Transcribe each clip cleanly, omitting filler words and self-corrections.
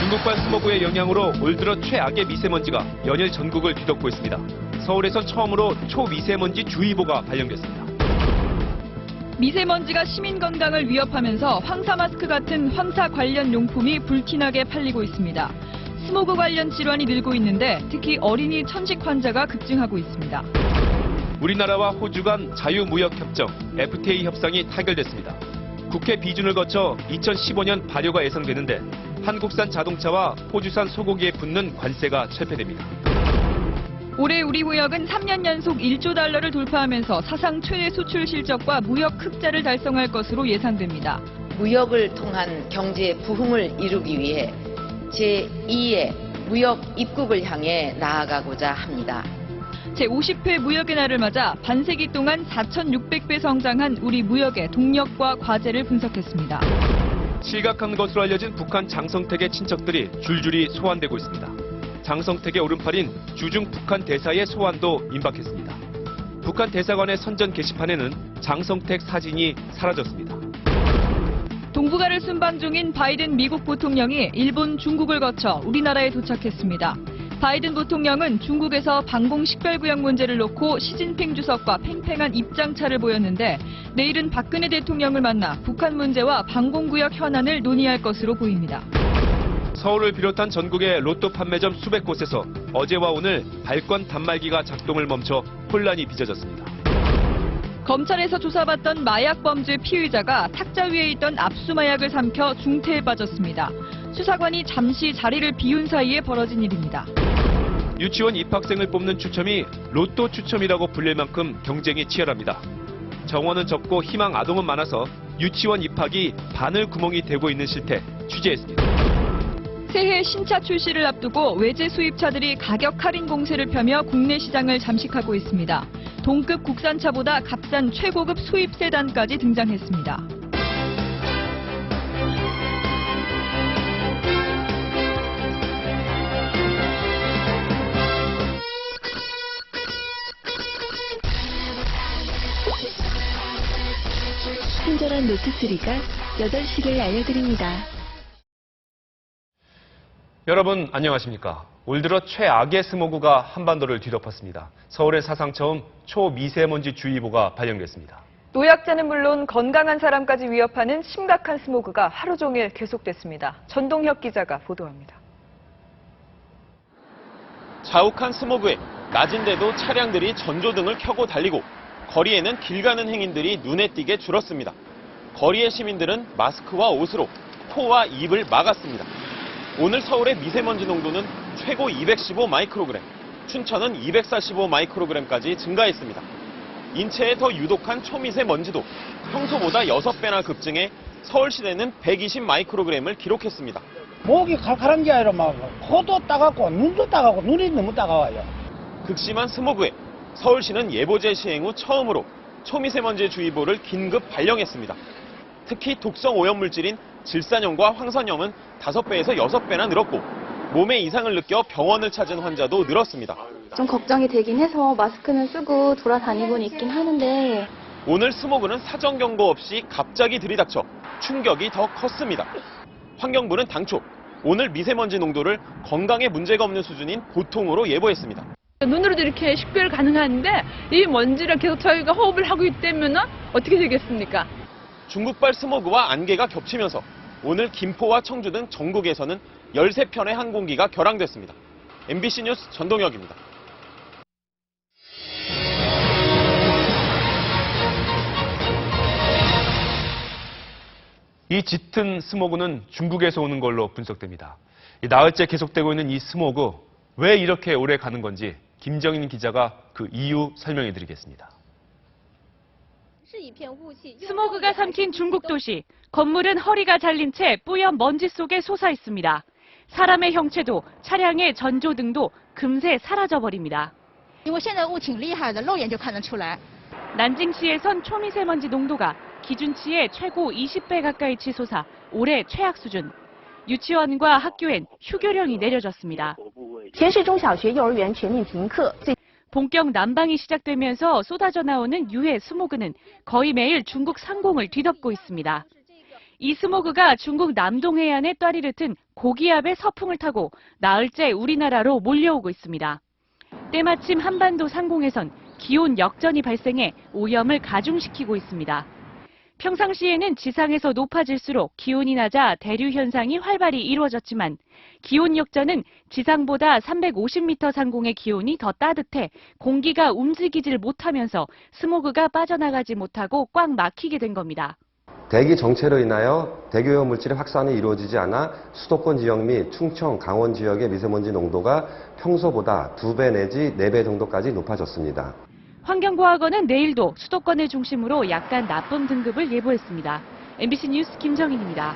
중국발 스모그의 영향으로 올 들어 최악의 미세먼지가 연일 전국을 뒤덮고 있습니다. 서울에선 처음으로 초미세먼지 주의보가 발령됐습니다. 미세먼지가 시민 건강을 위협하면서 황사 마스크 같은 황사 관련 용품이 불티나게 팔리고 있습니다. 스모그 관련 질환이 늘고 있는데 특히 어린이 천식 환자가 급증하고 있습니다. 우리나라와 호주 간 자유무역협정 FTA 협상이 타결됐습니다. 국회 비준을 거쳐 2015년 발효가 예상되는데 한국산 자동차와 호주산 소고기에 붙는 관세가 철폐됩니다. 올해 우리 무역은 3년 연속 1조 달러를 돌파하면서 사상 최대 수출 실적과 무역 흑자를 달성할 것으로 예상됩니다. 무역을 통한 경제 부흥을 이루기 위해 제2의 무역 입국을 향해 나아가고자 합니다. 제50회 무역의 날을 맞아 반세기 동안 4,600배 성장한 우리 무역의 동력과 과제를 분석했습니다. 실각한 것으로 알려진 북한 장성택의 친척들이 줄줄이 소환되고 있습니다. 장성택의 오른팔인 주중 북한 대사의 소환도 임박했습니다. 북한 대사관의 선전 게시판에는 장성택 사진이 사라졌습니다. 동북아를 순방 중인 바이든 미국 부통령이 일본, 중국을 거쳐 우리나라에 도착했습니다. 바이든 부통령은 중국에서 방공 식별구역 문제를 놓고 시진핑 주석과 팽팽한 입장차를 보였는데 내일은 박근혜 대통령을 만나 북한 문제와 방공구역 현안을 논의할 것으로 보입니다. 서울을 비롯한 전국의 로또 판매점 수백 곳에서 어제와 오늘 발권 단말기가 작동을 멈춰 혼란이 빚어졌습니다. 검찰에서 조사받던 마약 범죄 피의자가 탁자 위에 있던 압수마약을 삼켜 중태에 빠졌습니다. 수사관이 잠시 자리를 비운 사이에 벌어진 일입니다. 유치원 입학생을 뽑는 추첨이 로또 추첨이라고 불릴 만큼 경쟁이 치열합니다. 정원은 적고 희망 아동은 많아서 유치원 입학이 바늘구멍이 되고 있는 실태 취재했습니다. 새해 신차 출시를 앞두고 외제 수입차들이 가격 할인 공세를 펴며 국내 시장을 잠식하고 있습니다. 동급 국산차보다 값싼 최고급 수입 세단까지 등장했습니다. 친절한 노트3가 8시를 알려드립니다. 여러분 안녕하십니까. 올 들어 최악의 스모그가 한반도를 뒤덮었습니다. 서울에 사상 처음 초미세먼지 주의보가 발령됐습니다. 노약자는 물론 건강한 사람까지 위협하는 심각한 스모그가 하루 종일 계속됐습니다. 전동혁 기자가 보도합니다. 자욱한 스모그에 낮인데도 차량들이 전조등을 켜고 달리고 거리에는 길 가는 행인들이 눈에 띄게 줄었습니다. 거리의 시민들은 마스크와 옷으로 코와 입을 막았습니다. 오늘 서울의 미세먼지 농도는 최고 215 마이크로그램, 춘천은 245 마이크로그램까지 증가했습니다. 인체에 더 유독한 초미세먼지도 평소보다 6배나 급증해 서울 시내는 120 마이크로그램을 기록했습니다. 목이 칼칼한 게 아니라 막 코도 따갑고 눈도 따갑고 눈이 너무 따가워요. 극심한 스모그에 서울시는 예보제 시행 후 처음으로 초미세먼지 주의보를 긴급 발령했습니다. 특히 독성 오염물질인 질산염과 황선염은 5배에서 6배나 늘었고 몸에 이상을 느껴 병원을 찾은 환자도 늘었습니다. 좀 걱정이 되긴 해서 마스크는 쓰고 돌아다니고는 있긴 하는데 오늘 스모그는 사전 경고 없이 갑자기 들이닥쳐 충격이 더 컸습니다. 환경부는 당초 오늘 미세먼지 농도를 건강에 문제가 없는 수준인 보통으로 예보했습니다. 눈으로도 이렇게 식별 가능한데 이 먼지를 계속 저희가 호흡을 하고 있다면 어떻게 되겠습니까? 중국발 스모그와 안개가 겹치면서 오늘 김포와 청주 등 전국에서는 13편의 항공기가 결항됐습니다. MBC 뉴스 전동혁입니다. 이 짙은 스모그는 중국에서 오는 걸로 분석됩니다. 나흘째 계속되고 있는 이 스모그, 왜 이렇게 오래 가는 건지 김정인 기자가 그 이유 설명해 드리겠습니다. 스모그가 삼킨 중국 도시. 건물은 허리가 잘린 채 뿌연 먼지 속에 솟아 있습니다. 사람의 형체도 차량의 전조등도 금세 사라져버립니다. 난징시에선 초미세먼지 농도가 기준치의 최고 20배 가까이 치솟아 올해 최악 수준. 유치원과 학교엔 휴교령이 내려졌습니다. 본격 난방이 시작되면서 쏟아져 나오는 유해 스모그는 거의 매일 중국 상공을 뒤덮고 있습니다. 이 스모그가 중국 남동 해안에 떠리르튼 고기압의 서풍을 타고 나흘째 우리나라로 몰려오고 있습니다. 때마침 한반도 상공에선 기온 역전이 발생해 오염을 가중시키고 있습니다. 평상시에는 지상에서 높아질수록 기온이 낮아 대류 현상이 활발히 이루어졌지만 기온 역전은 지상보다 350m 상공의 기온이 더 따뜻해 공기가 움직이질 못하면서 스모그가 빠져나가지 못하고 꽉 막히게 된 겁니다. 대기 정체로 인하여 대기오염 물질의 확산이 이루어지지 않아 수도권 지역 및 충청, 강원 지역의 미세먼지 농도가 평소보다 2배 내지 4배 정도까지 높아졌습니다. 환경과학원은 내일도 수도권을 중심으로 약간 나쁨 등급을 예보했습니다. MBC 뉴스 김정인입니다.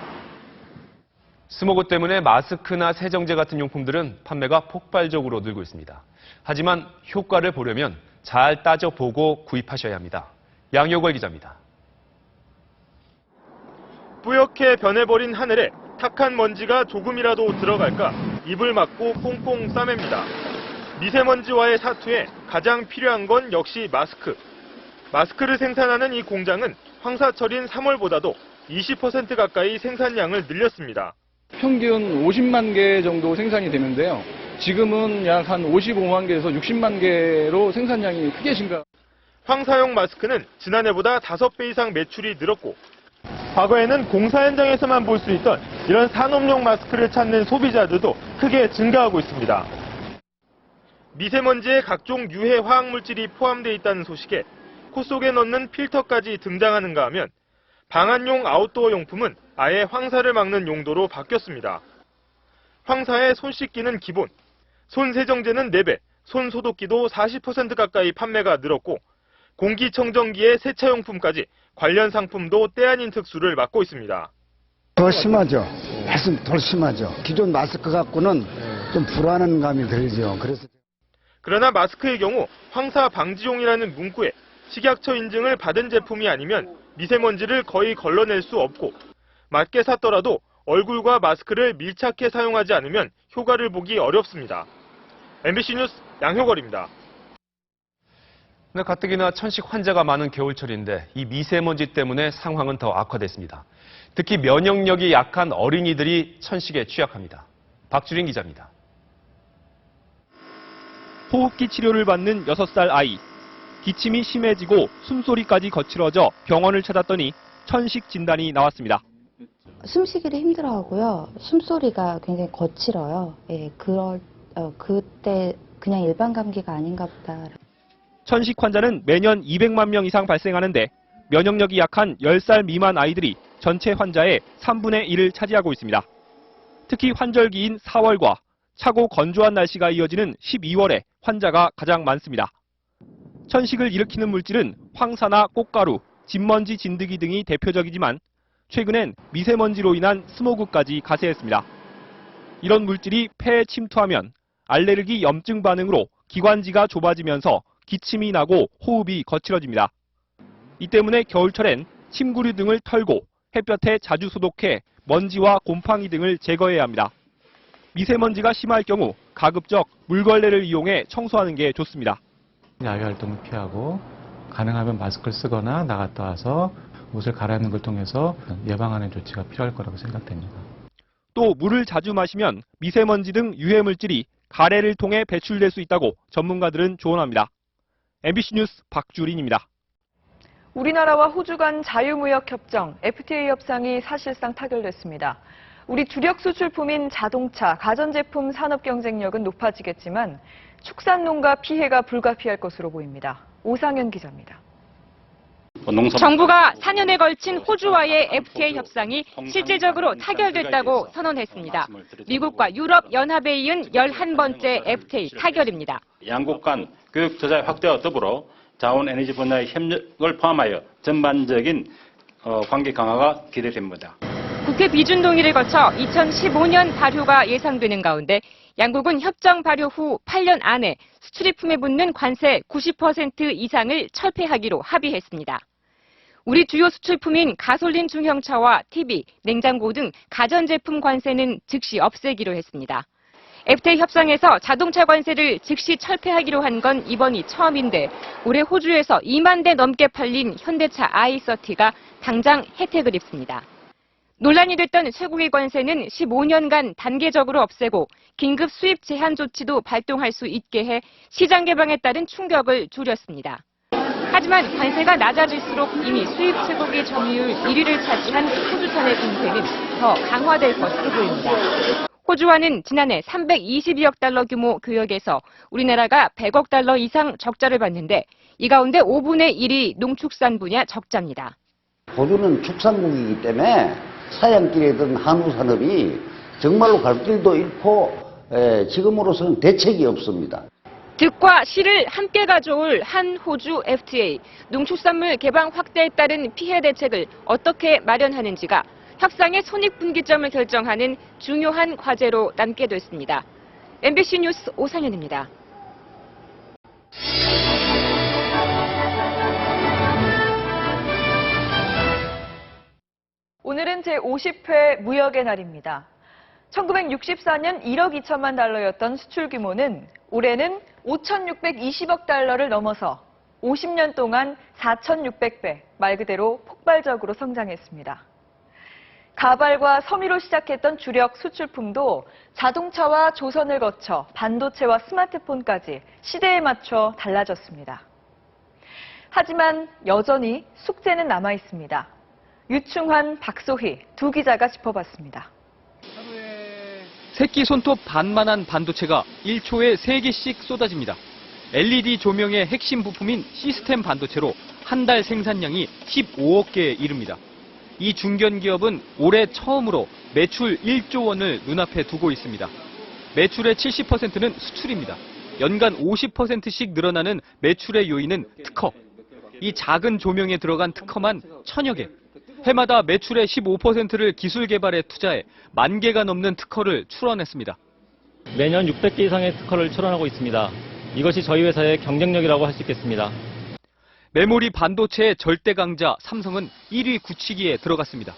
스모그 때문에 마스크나 세정제 같은 용품들은 판매가 폭발적으로 늘고 있습니다. 하지만 효과를 보려면 잘 따져보고 구입하셔야 합니다. 양효걸 기자입니다. 뿌옇게 변해버린 하늘에 탁한 먼지가 조금이라도 들어갈까 입을 막고 꽁꽁 싸맵니다. 미세먼지와의 사투에 가장 필요한 건 역시 마스크. 마스크를 생산하는 이 공장은 황사철인 3월보다도 20% 가까이 생산량을 늘렸습니다. 평균 50만 개 정도 생산이 되는데요. 지금은 약 한 55만 개에서 60만 개로 생산량이 크게 증가. 황사용 마스크는 지난해보다 5배 이상 매출이 늘었고 과거에는 공사 현장에서만 볼 수 있던 이런 산업용 마스크를 찾는 소비자들도 크게 증가하고 있습니다. 미세먼지에 각종 유해 화학물질이 포함되어 있다는 소식에 코 속에 넣는 필터까지 등장하는가 하면 방한용 아웃도어 용품은 아예 황사를 막는 용도로 바뀌었습니다. 황사에 손 씻기는 기본, 손 세정제는 4배, 손 소독기도 40% 가까이 판매가 늘었고 공기청정기의 세차용품까지 관련 상품도 때 아닌 특수를 맡고 있습니다. 더 심하죠. 더 심하죠. 기존 마스크 갖고는 좀 불안한 감이 들죠. 그러나 마스크의 경우 황사 방지용이라는 문구에 식약처 인증을 받은 제품이 아니면 미세먼지를 거의 걸러낼 수 없고 맞게 샀더라도 얼굴과 마스크를 밀착해 사용하지 않으면 효과를 보기 어렵습니다. MBC 뉴스 양효걸입니다. 네, 가뜩이나 천식 환자가 많은 겨울철인데 이 미세먼지 때문에 상황은 더 악화됐습니다. 특히 면역력이 약한 어린이들이 천식에 취약합니다. 박주린 기자입니다. 호흡기 치료를 받는 6살 아이. 기침이 심해지고 숨소리까지 거칠어져 병원을 찾았더니 천식 진단이 나왔습니다. 숨쉬기를 힘들어하고요. 숨소리가 굉장히 거칠어요. 예, 그때 그냥 일반 감기가 아닌가 보다. 천식 환자는 매년 200만 명 이상 발생하는데 면역력이 약한 10살 미만 아이들이 전체 환자의 3분의 1을 차지하고 있습니다. 특히 환절기인 4월과 차고 건조한 날씨가 이어지는 12월에 환자가 가장 많습니다. 천식을 일으키는 물질은 황사나 꽃가루, 진먼지 진드기 등이 대표적이지만 최근엔 미세먼지로 인한 스모그까지 가세했습니다. 이런 물질이 폐에 침투하면 알레르기 염증 반응으로 기관지가 좁아지면서 기침이 나고 호흡이 거칠어집니다. 이 때문에 겨울철엔 침구류 등을 털고 햇볕에 자주 소독해 먼지와 곰팡이 등을 제거해야 합니다. 미세먼지가 심할 경우 가급적 물걸레를 이용해 청소하는 게 좋습니다. 야외 활동을 피하고 가능하면 마스크를 쓰거나 나갔다 와서 옷을 갈아입는 걸 통해서 예방하는 조치가 필요할 거라고 생각됩니다. 또 물을 자주 마시면 미세먼지 등 유해물질이 가래를 통해 배출될 수 있다고 전문가들은 조언합니다. MBC 뉴스 박주린입니다. 우리나라와 호주 간 자유무역협정 FTA 협상이 사실상 타결됐습니다. 우리 주력 수출품인 자동차, 가전제품 산업 경쟁력은 높아지겠지만 축산농가 피해가 불가피할 것으로 보입니다. 오상현 기자입니다. 정부가 4년에 걸친 호주와의 FTA 협상이 실질적으로 타결됐다고 선언했습니다. 미국과 유럽 연합에 이은 11번째 FTA 타결입니다. 양국 간 교육 저자 확대와 더불어 자원 에너지 분야의 협력을 포함하여 전반적인 관계 강화가 기대됩니다. 국회 비준 동의를 거쳐 2015년 발효가 예상되는 가운데 양국은 협정 발효 후 8년 안에 수출입품에 붙는 관세 90% 이상을 철폐하기로 합의했습니다. 우리 주요 수출품인 가솔린 중형차와 TV, 냉장고 등 가전제품 관세는 즉시 없애기로 했습니다. FTA 협상에서 자동차 관세를 즉시 철폐하기로 한 건 이번이 처음인데 올해 호주에서 2만 대 넘게 팔린 현대차 i30가 당장 혜택을 입습니다. 논란이 됐던 쇠고기 관세는 15년간 단계적으로 없애고 긴급 수입 제한 조치도 발동할 수 있게 해 시장 개방에 따른 충격을 줄였습니다. 하지만 관세가 낮아질수록 이미 수입 쇠고기 점유율 1위를 차지한 호주산의 공세는 더 강화될 것으로 보입니다. 호주와는 지난해 322억 달러 규모 교역에서 우리나라가 100억 달러 이상 적자를 봤는데 이 가운데 5분의 1이 농축산 분야 적자입니다. 호주는 축산국이기 때문에 사양길에 있던 한우 산업이 정말로 갈 길도 잃고 지금으로서는 대책이 없습니다. 득과 실을 함께 가져올 한 호주 FTA, 농축산물 개방 확대에 따른 피해 대책을 어떻게 마련하는지가 협상의 손익분기점을 결정하는 중요한 과제로 남게 됐습니다. MBC 뉴스 오상현입니다. 오늘은 제50회 무역의 날입니다. 1964년 1억 2천만 달러였던 수출 규모는 올해는 5,620억 달러를 넘어서 50년 동안 4,600배, 말 그대로 폭발적으로 성장했습니다. 가발과 섬유로 시작했던 주력 수출품도 자동차와 조선을 거쳐 반도체와 스마트폰까지 시대에 맞춰 달라졌습니다. 하지만 여전히 숙제는 남아 있습니다. 유충환, 박소희 두 기자가 짚어봤습니다. 새끼 손톱 반만한 반도체가 1초에 3개씩 쏟아집니다. LED 조명의 핵심 부품인 시스템 반도체로 한 달 생산량이 15억 개에 이릅니다. 이 중견기업은 올해 처음으로 매출 1조 원을 눈앞에 두고 있습니다. 매출의 70%는 수출입니다. 연간 50%씩 늘어나는 매출의 요인은 특허. 이 작은 조명에 들어간 특허만 1000여 개. 해마다 매출의 15%를 기술 개발에 투자해 10,000개가 넘는 특허를 출원했습니다. 매년 600개 이상의 특허를 출원하고 있습니다. 이것이 저희 회사의 경쟁력이라고 할 수 있겠습니다. 메모리 반도체의 절대 강자 삼성은 1위 굳히기에 들어갔습니다.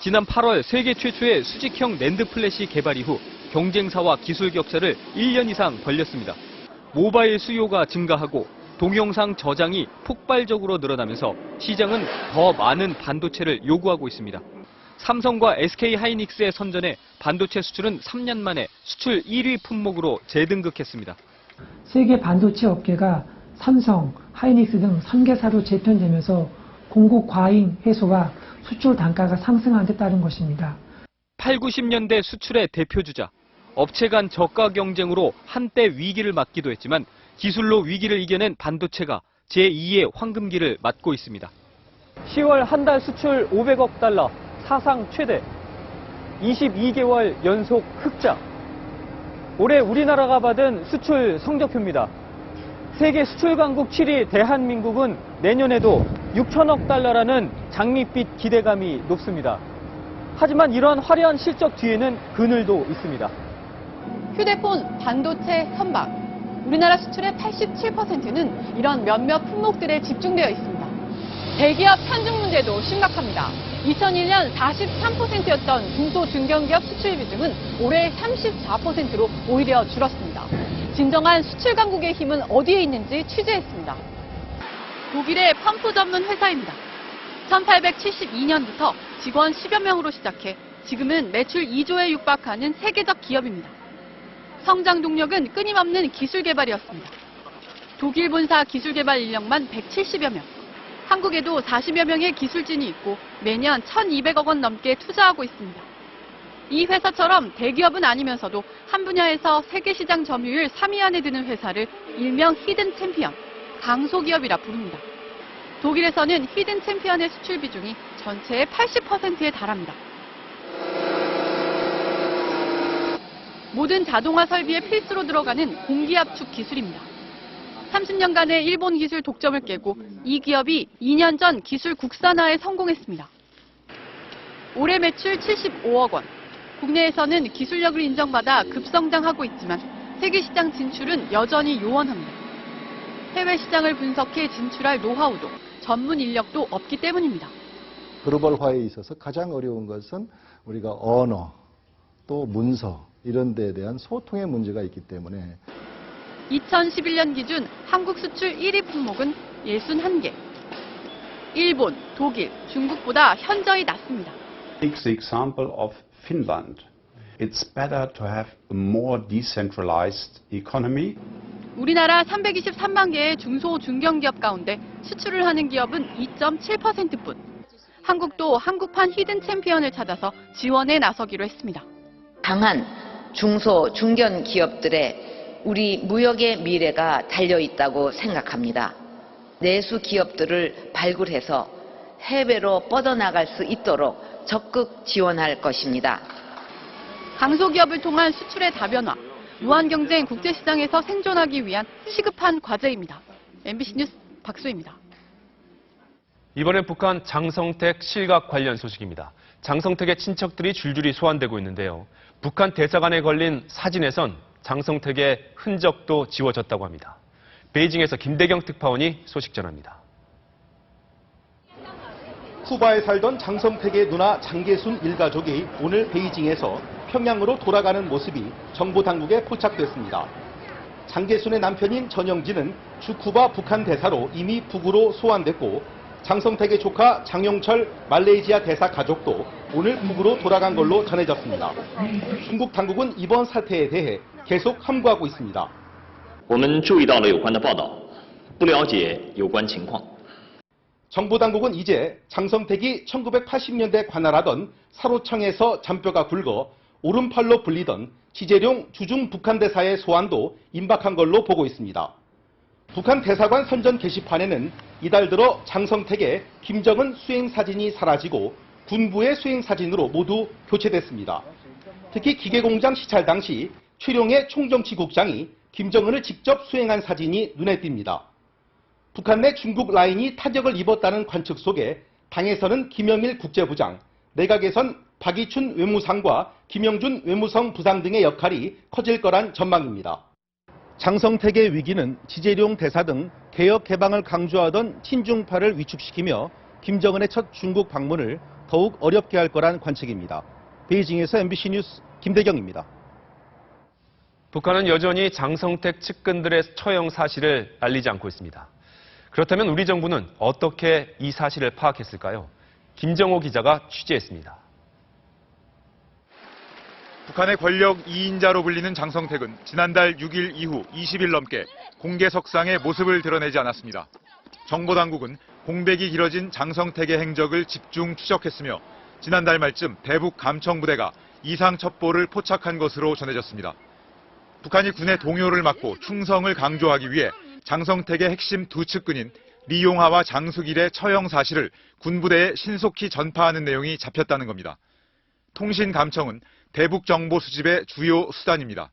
지난 8월 세계 최초의 수직형 낸드 플래시 개발 이후 경쟁사와 기술 격차를 1년 이상 벌렸습니다. 모바일 수요가 증가하고 동영상 저장이 폭발적으로 늘어나면서 시장은 더 많은 반도체를 요구하고 있습니다. 삼성과 SK 하이닉스의 선전에 반도체 수출은 3년 만에 수출 1위 품목으로 재등극했습니다. 세계 반도체 업계가 삼성, 하이닉스 등 3개사로 재편되면서 공급 과잉 해소와 수출 단가가 상승한 데 따른 것입니다. 8, 90년대 수출의 대표주자. 업체 간 저가 경쟁으로 한때 위기를 맞기도 했지만 기술로 위기를 이겨낸 반도체가 제2의 황금기를 맞고 있습니다. 10월 한 달 수출 500억 달러, 사상 최대. 22개월 연속 흑자. 올해 우리나라가 받은 수출 성적표입니다. 세계 수출 강국 7위 대한민국은 내년에도 6천억 달러라는 장밋빛 기대감이 높습니다. 하지만 이러한 화려한 실적 뒤에는 그늘도 있습니다. 휴대폰, 반도체, 선박. 우리나라 수출의 87%는 이런 몇몇 품목들에 집중되어 있습니다. 대기업 편중 문제도 심각합니다. 2001년 43%였던 중소 중견기업 수출 비중은 올해 34%로 오히려 줄었습니다. 진정한 수출 강국의 힘은 어디에 있는지 취재했습니다. 독일의 펌프 전문 회사입니다. 1872년부터 직원 10여 명으로 시작해 지금은 매출 2조에 육박하는 세계적 기업입니다. 성장 동력은 끊임없는 기술 개발이었습니다. 독일 본사 기술 개발 인력만 170여 명, 한국에도 40여 명의 기술진이 있고 매년 1,200억 원 넘게 투자하고 있습니다. 이 회사처럼 대기업은 아니면서도 한 분야에서 세계 시장 점유율 3위 안에 드는 회사를 일명 히든 챔피언, 강소기업이라 부릅니다. 독일에서는 히든 챔피언의 수출 비중이 전체의 80%에 달합니다. 모든 자동화 설비의 필수로 들어가는 공기압축 기술입니다. 30년간의 일본 기술 독점을 깨고 이 기업이 2년 전 기술 국산화에 성공했습니다. 올해 매출 75억 원. 국내에서는 기술력을 인정받아 급성장하고 있지만 세계 시장 진출은 여전히 요원합니다. 해외 시장을 분석해 진출할 노하우도 전문 인력도 없기 때문입니다. 글로벌화에 있어서 가장 어려운 것은 우리가 언어, 또 문서 이런 데에 대한 소통의 문제가 있기 때문에 2011년 기준 한국 수출 1위 품목은 61개. 일본, 독일, 중국보다 현저히 낮습니다. Take the example of Finland. It's better to have a more decentralized economy. 우리나라 323만 개의 중소 중견기업 가운데 수출을 하는 기업은 2.7%뿐. 한국도 한국판 히든 챔피언을 찾아서 지원에 나서기로 했습니다. 강한 중소 중견 기업들의 우리 무역의 미래가 달려 있다고 생각합니다. 내수 기업들을 발굴해서 해외로 뻗어나갈 수 있도록 적극 지원할 것입니다. 강소기업을 통한 수출의 다변화, 무한경쟁 국제시장에서 생존하기 위한 시급한 과제입니다. MBC 뉴스 박수희입니다. 이번엔 북한 장성택 실각 관련 소식입니다. 장성택의 친척들이 줄줄이 소환되고 있는데요. 북한 대사관에 걸린 사진에선 장성택의 흔적도 지워졌다고 합니다. 베이징에서 김대경 특파원이 소식 전합니다. 쿠바에 살던 장성택의 누나 장계순 일가족이 오늘 베이징에서 평양으로 돌아가는 모습이 정부 당국에 포착됐습니다. 장계순의 남편인 전영진은 주 쿠바 북한 대사로 이미 북으로 소환됐고 장성택의 조카 장용철 말레이시아 대사 가족도 오늘 북으로 돌아간 걸로 전해졌습니다. 중국 당국은 이번 사태에 대해 계속 함구하고 있습니다. 我们注意到了有关的报道，不了解有关情况。 정부 당국은 이제 장성택이 1980년대 관할하던 사로청에서 잔뼈가 굵어 오른팔로 불리던 지재룡 주중 북한 대사의 소환도 임박한 걸로 보고 있습니다. 북한 대사관 선전 게시판에는 이달 들어 장성택의 김정은 수행 사진이 사라지고 군부의 수행 사진으로 모두 교체됐습니다. 특히 기계공장 시찰 당시 최룡의 총정치국장이 김정은을 직접 수행한 사진이 눈에 띕니다. 북한 내 중국 라인이 타격을 입었다는 관측 속에 당에서는 김영일 국제부장, 내각에선 박이춘 외무상과 김영준 외무성 부상 등의 역할이 커질 거란 전망입니다. 장성택의 위기는 지재룡 대사 등 개혁 개방을 강조하던 친중파를 위축시키며 김정은의 첫 중국 방문을 더욱 어렵게 할 거란 관측입니다. 베이징에서 MBC 뉴스 김대경입니다. 북한은 여전히 장성택 측근들의 처형 사실을 알리지 않고 있습니다. 그렇다면 우리 정부는 어떻게 이 사실을 파악했을까요? 김정호 기자가 취재했습니다. 북한의 권력 2인자로 불리는 장성택은 지난달 6일 이후 20일 넘게 공개석상에 모습을 드러내지 않았습니다. 정보당국은 공백이 길어진 장성택의 행적을 집중 추적했으며 지난달 말쯤 대북 감청부대가 이상 첩보를 포착한 것으로 전해졌습니다. 북한이 군의 동요를 막고 충성을 강조하기 위해 장성택의 핵심 두 측근인 리용하와 장수길의 처형 사실을 군부대에 신속히 전파하는 내용이 잡혔다는 겁니다. 통신감청은 대북 정보 수집의 주요 수단입니다.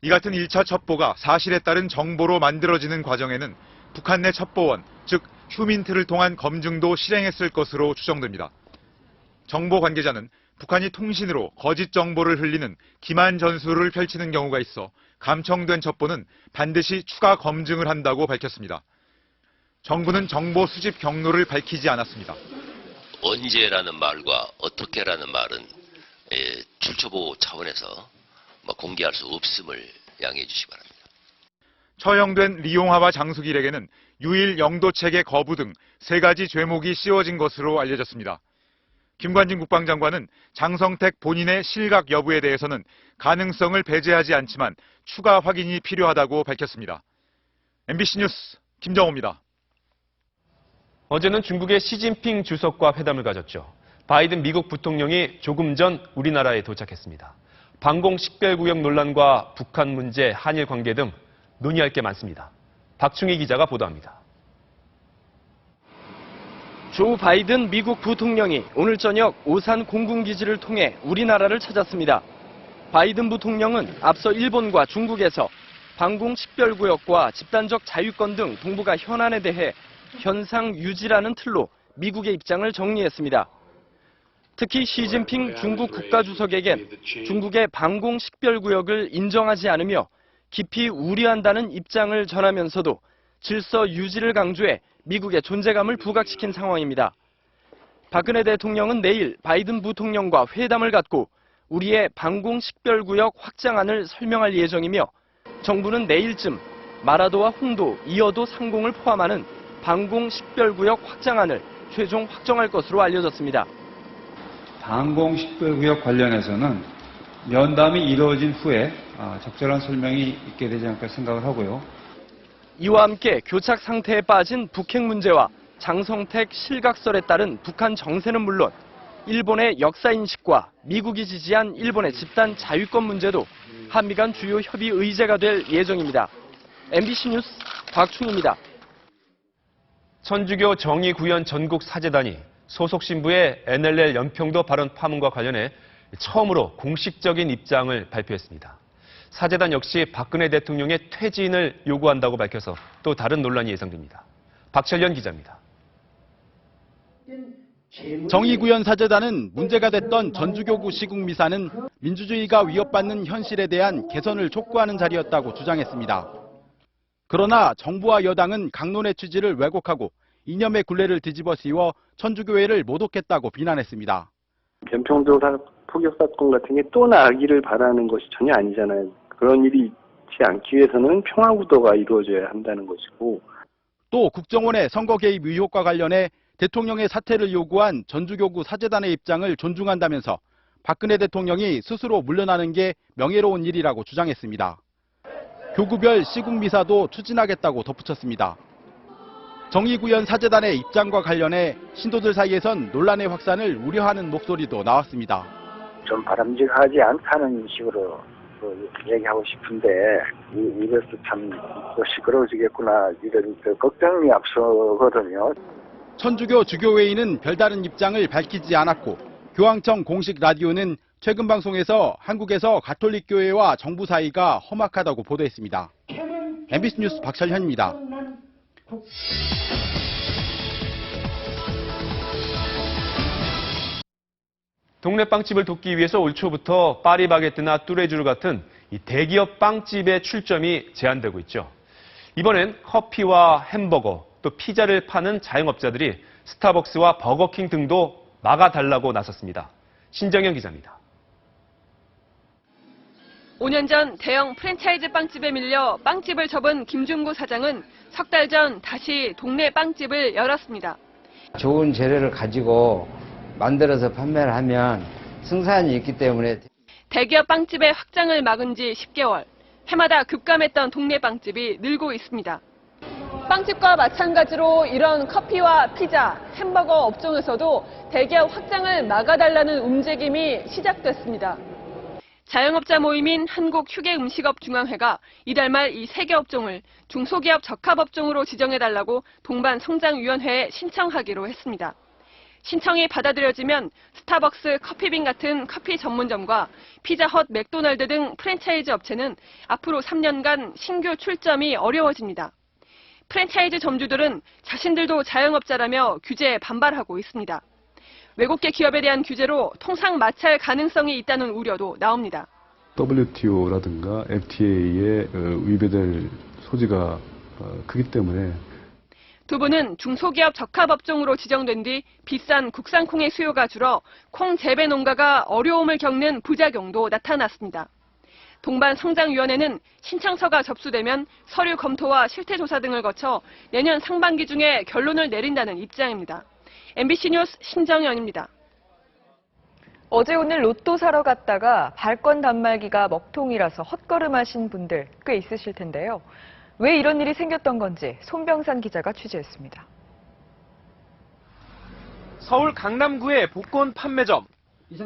이 같은 1차 첩보가 사실에 따른 정보로 만들어지는 과정에는 북한 내 첩보원, 즉 휴민트를 통한 검증도 실행했을 것으로 추정됩니다. 정보 관계자는 북한이 통신으로 거짓 정보를 흘리는 기만 전술을 펼치는 경우가 있어 감청된 첩보는 반드시 추가 검증을 한다고 밝혔습니다. 정부는 정보 수집 경로를 밝히지 않았습니다. 언제라는 말과 어떻게라는 말은 출처보호 차원에서 공개할 수 없음을 양해해 주시기 바랍니다. 처형된 리용하와 장수길에게는 유일 영도체계 거부 등 3가지 죄목이 씌워진 것으로 알려졌습니다. 김관진 국방장관은 장성택 본인의 실각 여부에 대해서는 가능성을 배제하지 않지만 추가 확인이 필요하다고 밝혔습니다. MBC 뉴스 김정호입니다. 어제는 중국의 시진핑 주석과 회담을 가졌죠. 바이든 미국 부통령이 조금 전 우리나라에 도착했습니다. 방공 식별구역 논란과 북한 문제, 한일 관계 등 논의할 게 많습니다. 박충희 기자가 보도합니다. 조 바이든 미국 부통령이 오늘 저녁 오산 공군기지를 통해 우리나라를 찾았습니다. 바이든 부통령은 앞서 일본과 중국에서 방공 식별구역과 집단적 자유권 등 동북아 현안에 대해 현상 유지라는 틀로 미국의 입장을 정리했습니다. 특히 시진핑 중국 국가주석에겐 중국의 방공 식별구역을 인정하지 않으며 깊이 우려한다는 입장을 전하면서도 질서 유지를 강조해 미국의 존재감을 부각시킨 상황입니다. 박근혜 대통령은 내일 바이든 부통령과 회담을 갖고 우리의 방공 식별구역 확장안을 설명할 예정이며 정부는 내일쯤 마라도와 홍도, 이어도 상공을 포함하는 방공 식별구역 확장안을 최종 확정할 것으로 알려졌습니다. 방공식별구역 관련해서는 면담이 이루어진 후에 적절한 설명이 있게 되지 않을까 생각을 하고요. 이와 함께 교착 상태에 빠진 북핵 문제와 장성택 실각설에 따른 북한 정세는 물론 일본의 역사인식과 미국이 지지한 일본의 집단 자유권 문제도 한미 간 주요 협의 의제가 될 예정입니다. MBC 뉴스 곽충입니다. 천주교 정의구현 전국사재단이 소속 신부의 NLL 연평도 발언 파문과 관련해 처음으로 공식적인 입장을 발표했습니다. 사재단 역시 박근혜 대통령의 퇴진을 요구한다고 밝혀서 또 다른 논란이 예상됩니다. 박철련 기자입니다. 정의구현 사재단은 문제가 됐던 전주교구 시국 미사는 민주주의가 위협받는 현실에 대한 개선을 촉구하는 자리였다고 주장했습니다. 그러나 정부와 여당은 강론의 취지를 왜곡하고 이념의 굴레를 뒤집어 씌워 천주교회를 모독했다고 비난했습니다. 연평도 포격 사건 같은 게 또 나기를 바라는 것이 전혀 아니잖아요. 그런 일이 있지 않기 위해서는 평화구도가 이루어져야 한다는 것이고, 또 국정원의 선거 개입 의혹과 관련해 대통령의 사퇴를 요구한 전주교구 사재단의 입장을 존중한다면서 박근혜 대통령이 스스로 물러나는 게 명예로운 일이라고 주장했습니다. 교구별 시국 미사도 추진하겠다고 덧붙였습니다. 정의구현 사재단의 입장과 관련해 신도들 사이에선 논란의 확산을 우려하는 목소리도 나왔습니다. 좀 바람직하지 않다는 식으로 얘기하고 싶은데 이래서 참 시끄러워지겠구나 이런 걱정이 앞서거든요. 천주교 주교회의는 별다른 입장을 밝히지 않았고 교황청 공식 라디오는 최근 방송에서 한국에서 가톨릭 교회와 정부 사이가 험악하다고 보도했습니다. MBC 뉴스 박철현입니다. 동네 빵집을 돕기 위해서 올 초부터 파리바게뜨나 뚜레쥬르 같은 이 대기업 빵집의 출점이 제한되고 있죠. 이번엔 커피와 햄버거, 또 피자를 파는 자영업자들이 스타벅스와 버거킹 등도 막아달라고 나섰습니다. 신정현 기자입니다. 5년 전 대형 프랜차이즈 빵집에 밀려 빵집을 접은 김중구 사장은 석 달 전 다시 동네 빵집을 열었습니다. 좋은 재료를 가지고 만들어서 판매를 하면 승산이 있기 때문에 대기업 빵집의 확장을 막은 지 10개월. 해마다 급감했던 동네 빵집이 늘고 있습니다. 빵집과 마찬가지로 이런 커피와 피자, 햄버거 업종에서도 대기업 확장을 막아달라는 움직임이 시작됐습니다. 자영업자 모임인 한국휴게음식업중앙회가 이달 말 이 3개 업종을 중소기업 적합업종으로 지정해달라고 동반성장위원회에 신청하기로 했습니다. 신청이 받아들여지면 스타벅스 커피빈 같은 커피 전문점과 피자헛, 맥도날드 등 프랜차이즈 업체는 앞으로 3년간 신규 출점이 어려워집니다. 프랜차이즈 점주들은 자신들도 자영업자라며 규제에 반발하고 있습니다. 외국계 기업에 대한 규제로 통상 마찰 가능성이 있다는 우려도 나옵니다. WTO라든가 FTA에 위배될 소지가 크기 때문에 두 분은 중소기업 적합업종으로 지정된 뒤 비싼 국산 콩의 수요가 줄어 콩 재배 농가가 어려움을 겪는 부작용도 나타났습니다. 동반성장위원회는 신청서가 접수되면 서류 검토와 실태조사 등을 거쳐 내년 상반기 중에 결론을 내린다는 입장입니다. MBC 뉴스 신정현입니다. 어제 오늘 로또 사러 갔다가 발권 단말기가 먹통이라서 헛걸음하신 분들 꽤 있으실 텐데요. 왜 이런 일이 생겼던 건지 손병산 기자가 취재했습니다. 서울 강남구의 복권 판매점.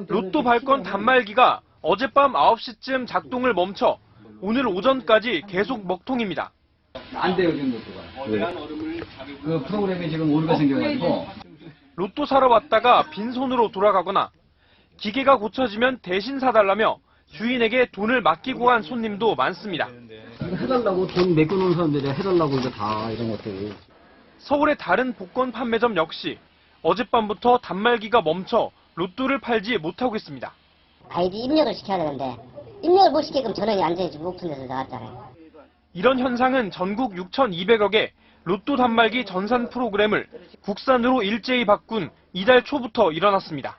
로또 발권 단말기가 어젯밤 9시쯤 작동을 멈춰 오늘 오전까지 계속 먹통입니다. 안 돼요, 지금 로또가. 그 프로그램에 지금 오류가 생겨가지고. 로또 사러 왔다가 빈손으로 돌아가거나 기계가 고쳐지면 대신 사달라며 주인에게 돈을 맡기고 간 손님도 많습니다. 해달라고 돈 맡겨놓은 사람들이 해달라고 이제 다 이런 것들. 서울의 다른 복권 판매점 역시 어젯밤부터 단말기가 멈춰 로또를 팔지 못하고 있습니다. 아이디 입력을 시켜야 되는데 입력을 못 시키게끔 전원이 앉아있지 목통 데서 나왔잖아요. 이런 현상은 전국 6,200억의 로또 단말기 전산 프로그램을 국산으로 일제히 바꾼 이달 초부터 일어났습니다.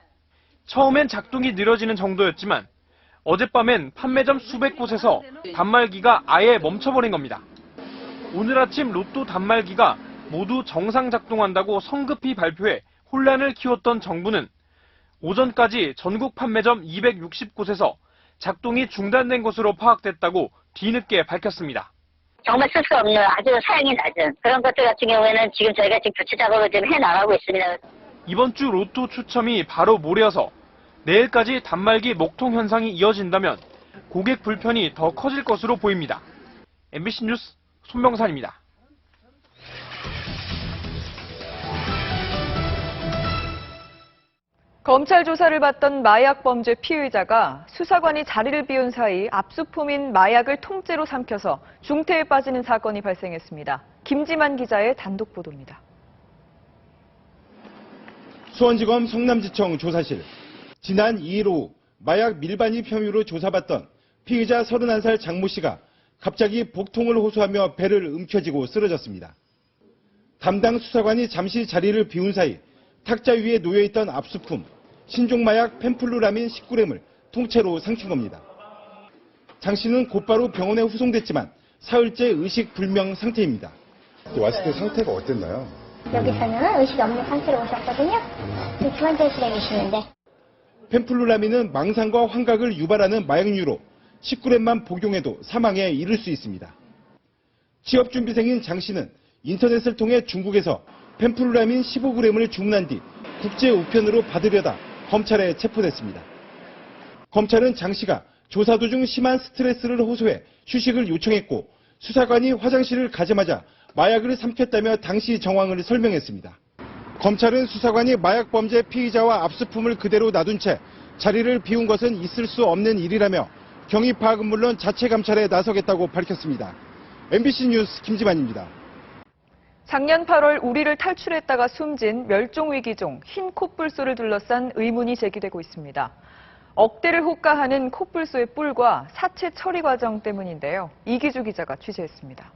처음엔 작동이 느려지는 정도였지만 어젯밤엔 판매점 수백 곳에서 단말기가 아예 멈춰버린 겁니다. 오늘 아침 로또 단말기가 모두 정상 작동한다고 성급히 발표해 혼란을 키웠던 정부는 오전까지 전국 판매점 260곳에서 작동이 중단된 것으로 파악됐다고 뒤늦게 밝혔습니다. 정말 쓸 수 없는 아주 사양이 낮은 그런 것들 같은 경우에는 지금 저희가 지금 교체 작업을 좀 해나가고 있습니다. 이번 주 로또 추첨이 바로 모레여서 내일까지 단말기 목통 현상이 이어진다면 고객 불편이 더 커질 것으로 보입니다. MBC 뉴스 손명산입니다. 검찰 조사를 받던 마약 범죄 피의자가 수사관이 자리를 비운 사이 압수품인 마약을 통째로 삼켜서 중태에 빠지는 사건이 발생했습니다. 김지만 기자의 단독 보도입니다. 수원지검 성남지청 조사실. 지난 2일 오후 마약 밀반입 혐의로 조사받던 피의자 31살 장모 씨가 갑자기 복통을 호소하며 배를 움켜쥐고 쓰러졌습니다. 담당 수사관이 잠시 자리를 비운 사이 탁자 위에 놓여있던 압수품 신종마약 펜플루라민 19g을 통째로 삼킨 겁니다. 장 씨는 곧바로 병원에 후송됐지만 사흘째 의식 불명 상태입니다. 왔을 때 상태가 어땠나요? 여기서는 의식 없는 상태로 오셨거든요. 중환자실에 계시는데. 펜플루라민은 망상과 환각을 유발하는 마약류로 19g만 복용해도 사망에 이를 수 있습니다. 취업준비생인 장 씨는 인터넷을 통해 중국에서 펜플루라민 15g을 주문한 뒤 국제 우편으로 받으려다 검찰에 체포됐습니다. 검찰은 장 씨가 조사 도중 심한 스트레스를 호소해 휴식을 요청했고 수사관이 화장실을 가자마자 마약을 삼켰다며 당시 정황을 설명했습니다. 검찰은 수사관이 마약 범죄 피의자와 압수품을 그대로 놔둔 채 자리를 비운 것은 있을 수 없는 일이라며 경위 파악은 물론 자체 감찰에 나서겠다고 밝혔습니다. MBC 뉴스 김지만입니다. 작년 8월 우리를 탈출했다가 숨진 멸종위기종 흰 코뿔소를 둘러싼 의문이 제기되고 있습니다. 억대를 호가하는 코뿔소의 뿔과 사체 처리 과정 때문인데요. 이기주 기자가 취재했습니다.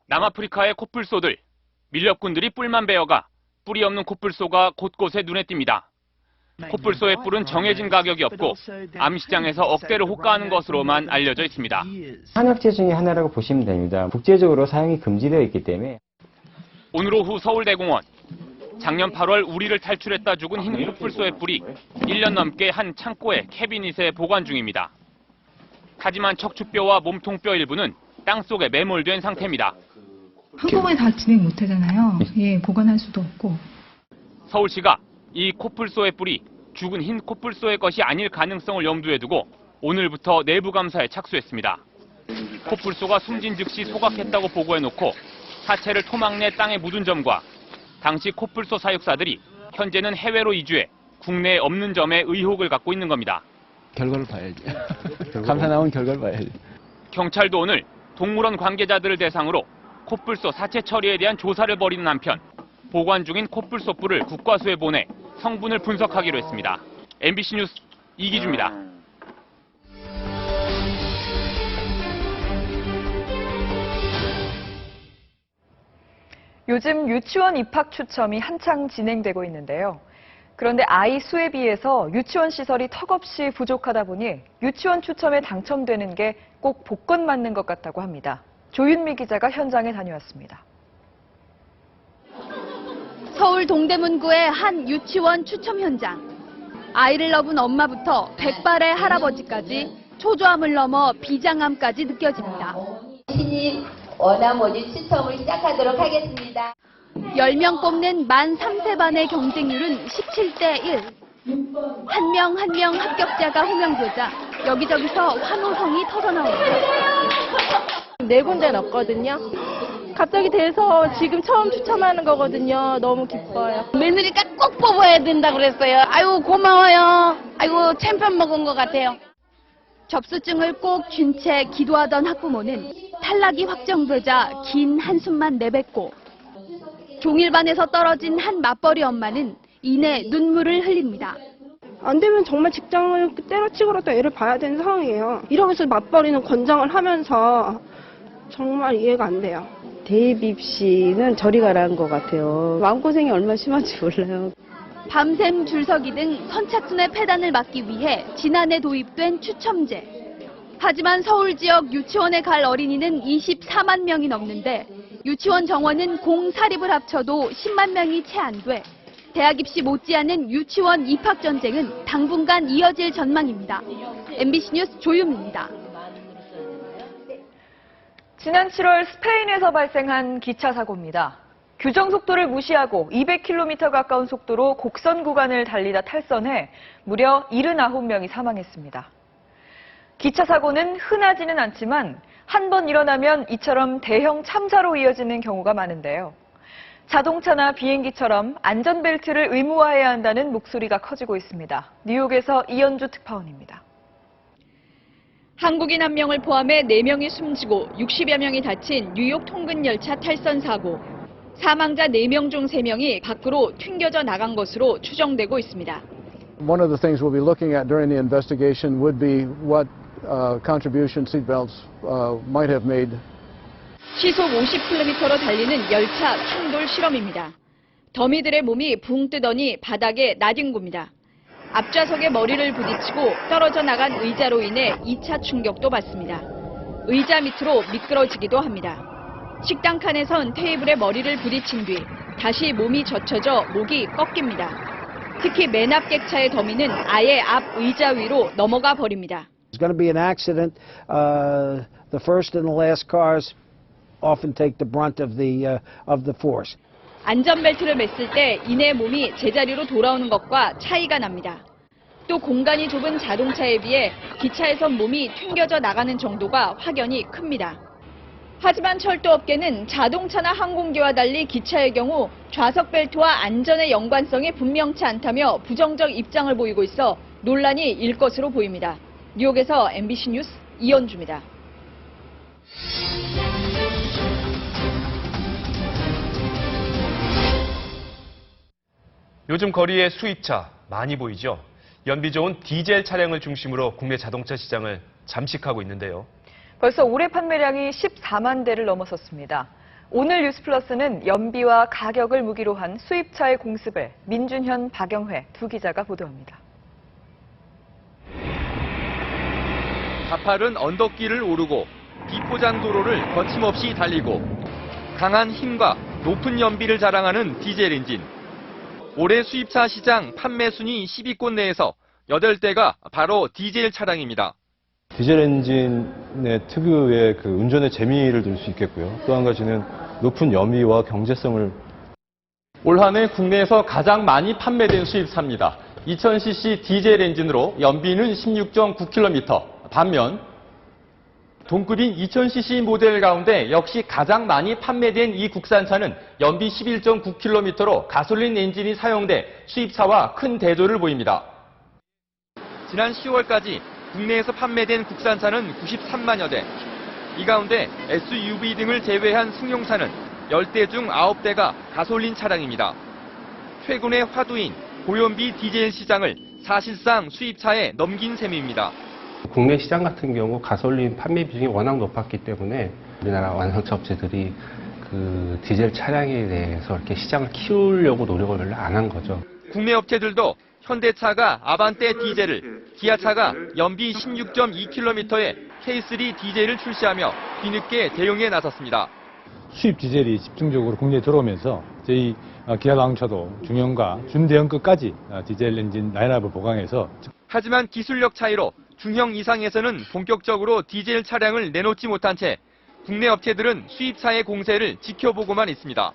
남아프리카의 코뿔소들, 밀렵꾼들이 뿔만 베어가 뿔이 없는 코뿔소가 곳곳에 눈에 띕니다. 코뿔소의 뿔은 정해진 가격이 없고 암시장에서 억대를 호가하는 것으로만 알려져 있습니다. 한약재 중에 하나라고 보시면 됩니다. 국제적으로 사용이 금지되어 있기 때문에. 오늘 오후 서울대공원. 작년 8월 우리를 탈출했다 죽은 흰 코뿔소의 뿔이 1년 넘게 한 창고의 캐비닛에 보관 중입니다. 하지만 척추뼈와 몸통뼈 일부는 땅속에 매몰된 상태입니다. 한꺼번에 다 진행 못 하잖아요. 예, 보관할 수도 없고. 서울시가 이 코뿔소의 뿔이 죽은 흰 코뿔소의 것이 아닐 가능성을 염두에 두고 오늘부터 내부 감사에 착수했습니다. 코뿔소가 숨진 즉시 소각했다고 보고해놓고 사체를 토막 내 땅에 묻은 점과 당시 코뿔소 사육사들이 현재는 해외로 이주해 국내에 없는 점에 의혹을 갖고 있는 겁니다. 결과를 봐야지. 감사 나온 결과를 봐야지. 경찰도 오늘 동물원 관계자들을 대상으로 코뿔소 사체 처리에 대한 조사를 벌이는 한편 보관 중인 코뿔소 뿔을 국과수에 보내 성분을 분석하기로 했습니다. MBC 뉴스 이기주입니다. 요즘 유치원 입학 추첨이 한창 진행되고 있는데요. 그런데 아이 수에 비해서 유치원 시설이 턱없이 부족하다 보니 유치원 추첨에 당첨되는 게 꼭 복권 맞는 것 같다고 합니다. 조윤미 기자가 현장에 다녀왔습니다. 서울 동대문구의 한 유치원 추첨 현장. 아이를 lov은 엄마부터 백발의 할아버지까지 초조함을 넘어 비장함까지 느껴집니다. 신입 원아모지 추첨을 시작하도록 하겠습니다. 10명 뽑는 만 3세 반의 경쟁률은 17대 1. 한 명 한 명 합격자가 호명되자 여기저기서 환호성이 터져나옵니다. 4군데 넣었거든요. 갑자기 돼서 지금 처음 추첨하는 거거든요. 너무 기뻐요. 며느리가 꼭 뽑아야 된다 그랬어요. 아유 고마워요. 아이고 챔피언 먹은 것 같아요. 접수증을 꼭 쥔 채 기도하던 학부모는 탈락이 확정되자 긴 한숨만 내뱉고 종일반에서 떨어진 한 맞벌이 엄마는 이내 눈물을 흘립니다. 안 되면 정말 직장을 때려치고라도 애를 봐야 되는 상황이에요. 이러면서 맞벌이는 권장을 하면서 정말 이해가 안 돼요. 대입 입시는 저리 가라는 것 같아요. 마음고생이 얼마나 심한지 몰라요. 밤샘 줄서기 등 선착순의 폐단을 막기 위해 지난해 도입된 추첨제. 하지만 서울 지역 유치원에 갈 어린이는 24만 명이 넘는데 유치원 정원은 공 사립을 합쳐도 10만 명이 채 안 돼 대학 입시 못지않은 유치원 입학 전쟁은 당분간 이어질 전망입니다. MBC 뉴스 조유미입니다. 지난 7월 스페인에서 발생한 기차 사고입니다. 규정 속도를 무시하고 200km 가까운 속도로 곡선 구간을 달리다 탈선해 무려 79명이 사망했습니다. 기차 사고는 흔하지는 않지만 한 번 일어나면 이처럼 대형 참사로 이어지는 경우가 많은데요. 자동차나 비행기처럼 안전벨트를 의무화해야 한다는 목소리가 커지고 있습니다. 뉴욕에서 이현주 특파원입니다. 한국인 1명을 포함해 4명이 숨지고 60여 명이 다친 뉴욕 통근 열차 탈선 사고. 사망자 4명 중 3명이 밖으로 튕겨져 나간 것으로 추정되고 있습니다. One of the things we'll be looking at during the investigation would be what contribution seatbelts might have made. 시속 50km로 달리는 열차 충돌 실험입니다. 더미들의 몸이 붕 뜨더니 바닥에 나뒹굽니다. 앞좌석에 머리를 부딪히고 떨어져 나간 의자로 인해 2차 충격도 받습니다. 의자 밑으로 미끄러지기도 합니다. 식당 칸에선 테이블에 머리를 부딪힌 뒤 다시 몸이 젖혀져 목이 꺾입니다. 특히 맨 앞 객차의 더미는 아예 앞 의자 위로 넘어가 버립니다. It's going to be an accident. The first and the last cars often take the brunt of the force. 안전벨트를 맸을 때 이내 몸이 제자리로 돌아오는 것과 차이가 납니다. 또 공간이 좁은 자동차에 비해 기차에선 몸이 튕겨져 나가는 정도가 확연히 큽니다. 하지만 철도업계는 자동차나 항공기와 달리 기차의 경우 좌석 벨트와 안전의 연관성이 분명치 않다며 부정적 입장을 보이고 있어 논란이 일 것으로 보입니다. 뉴욕에서 MBC 뉴스 이현주입니다. 요즘 거리에 수입차 많이 보이죠? 연비 좋은 디젤 차량을 중심으로 국내 자동차 시장을 잠식하고 있는데요. 벌써 올해 판매량이 14만 대를 넘어섰습니다. 오늘 뉴스플러스는 연비와 가격을 무기로 한 수입차의 공습을 민준현, 박영회 두 기자가 보도합니다. 가파른 언덕길을 오르고 비포장 도로를 거침없이 달리고 강한 힘과 높은 연비를 자랑하는 디젤 엔진. 올해 수입차 시장 판매 순위 10위권 내에서 8대가 바로 디젤 차량입니다. 디젤 엔진의 특유의 그 운전의 재미를 들 수 있겠고요. 또 한 가지는 높은 연비와 경제성을. 올 한 해 국내에서 가장 많이 판매된 수입차입니다. 2000cc 디젤 엔진으로 연비는 16.9km. 반면 동급인 2000cc 모델 가운데 역시 가장 많이 판매된 이 국산차는 연비 11.9km로 가솔린 엔진이 사용돼 수입차와 큰 대조를 보입니다. 지난 10월까지 국내에서 판매된 국산차는 93만여 대. 이 가운데 SUV 등을 제외한 승용차는 10대 중 9대가 가솔린 차량입니다. 최근의 화두인 고연비 디젤 시장을 사실상 수입차에 넘긴 셈입니다. 국내 시장 같은 경우 가솔린 판매 비중이 워낙 높았기 때문에 우리나라 완성차 업체들이 그 디젤 차량에 대해서 이렇게 시장을 키우려고 노력을 별로 안 한 거죠. 국내 업체들도 현대차가 아반떼 디젤을, 기아차가 연비 16.2km의 K3 디젤을 출시하며 뒤늦게 대응에 나섰습니다. 수입 디젤이 집중적으로 국내에 들어오면서 저희 기아 자동차도 중형과 준대형급까지 디젤 엔진 라인업을 보강해서. 하지만 기술력 차이로 중형 이상에서는 본격적으로 디젤 차량을 내놓지 못한 채 국내 업체들은 수입차의 공세를 지켜보고만 있습니다.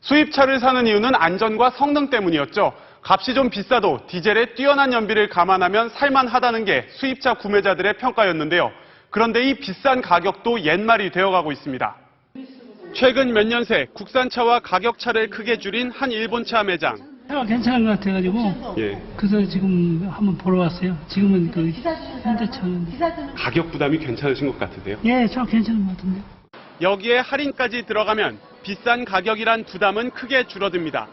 수입차를 사는 이유는 안전과 성능 때문이었죠. 값이 좀 비싸도 디젤의 뛰어난 연비를 감안하면 살만하다는 게 수입차 구매자들의 평가였는데요. 그런데 이 비싼 가격도 옛말이 되어가고 있습니다. 최근 몇 년 새 국산차와 가격차를 크게 줄인 한 일본차 매장. 차가 괜찮은 것 같아가지고 그래서 지금 한번 보러 왔어요. 지금은 그 현대차는 가격 부담이 괜찮으신 것 같으세요? 예, 차 괜찮은 것 같은데. 여기에 할인까지 들어가면 비싼 가격이란 부담은 크게 줄어듭니다.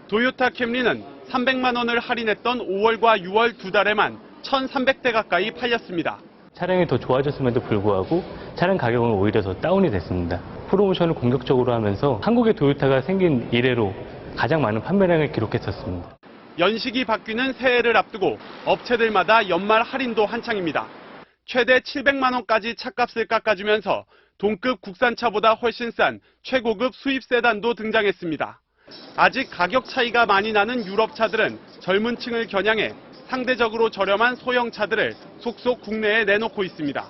도요타 캠리는 300만 원을 할인했던 5월과 6월 두 달에만 1,300대 가까이 팔렸습니다. 차량이 더 좋아졌음에도 불구하고 차량 가격은 오히려 더 다운이 됐습니다. 프로모션을 공격적으로 하면서 한국의 도요타가 생긴 이래로 가장 많은 판매량을 기록했었습니다. 연식이 바뀌는 새해를 앞두고 업체들마다 연말 할인도 한창입니다. 최대 700만 원까지 차값을 깎아주면서 동급 국산차보다 훨씬 싼 최고급 수입 세단도 등장했습니다. 아직 가격 차이가 많이 나는 유럽차들은 젊은 층을 겨냥해 상대적으로 저렴한 소형차들을 속속 국내에 내놓고 있습니다.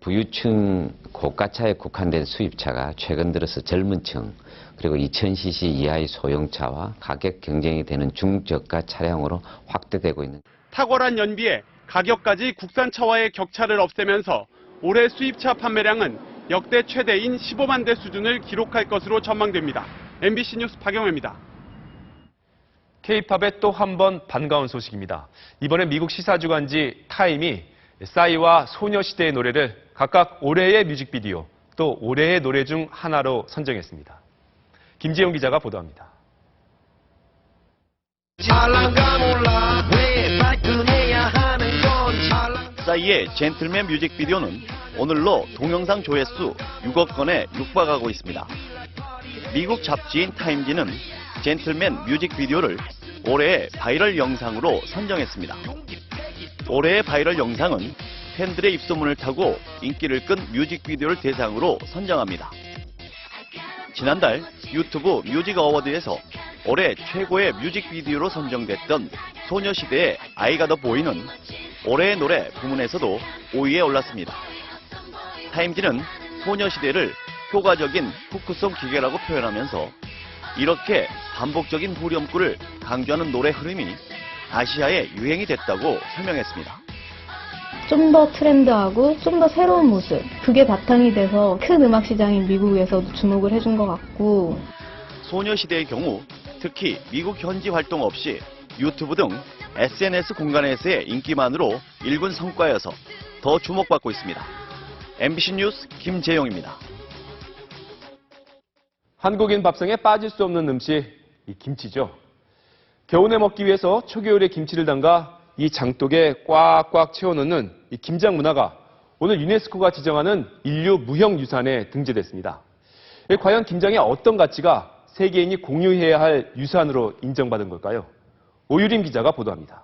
부유층 고가차에 국한된 수입차가 최근 들어서 젊은 층 그리고 2000cc 이하의 소형차와 가격 경쟁이 되는 중저가 차량으로 확대되고 있는. 탁월한 연비에 가격까지 국산차와의 격차를 없애면서 올해 수입차 판매량은 역대 최대인 15만 대 수준을 기록할 것으로 전망됩니다. MBC 뉴스 박영혜입니다. K-팝의 또 한 번 반가운 소식입니다. 이번에 미국 시사주간지 타임이 싸이와 소녀시대의 노래를 각각 올해의 뮤직비디오 또 올해의 노래 중 하나로 선정했습니다. 김지영 기자가 보도합니다. 싸이의 젠틀맨 뮤직비디오는 오늘로 동영상 조회수 6억 건에 육박하고 있습니다. 미국 잡지인 타임지는 젠틀맨 뮤직비디오를 올해의 바이럴 영상으로 선정했습니다. 올해의 바이럴 영상은 팬들의 입소문을 타고 인기를 끈 뮤직비디오를 대상으로 선정합니다. 지난달 유튜브 뮤직 어워드에서 올해 최고의 뮤직비디오로 선정됐던 소녀시대의 I Got a Boy는 올해의 노래 부문에서도 5위에 올랐습니다. 타임지는 소녀시대를 효과적인 후크송 기계라고 표현하면서 이렇게 반복적인 후렴구를 강조하는 노래 흐름이 아시아의 유행이 됐다고 설명했습니다. 좀 더 트렌드하고 좀 더 새로운 모습, 그게 바탕이 돼서 큰 음악 시장인 미국에서도 주목을 해준 것 같고. 소녀시대의 경우 특히 미국 현지 활동 없이 유튜브 등 SNS 공간에서의 인기만으로 일군 성과여서 더 주목받고 있습니다. MBC 뉴스 김재용입니다. 한국인 밥상에 빠질 수 없는 음식, 이 김치죠. 겨우내 먹기 위해서 초겨울에 김치를 담가 이 장독에 꽉꽉 채워넣는 이 김장 문화가 오늘 유네스코가 지정하는 인류 무형유산에 등재됐습니다. 과연 김장의 어떤 가치가 세계인이 공유해야 할 유산으로 인정받은 걸까요? 오유림 기자가 보도합니다.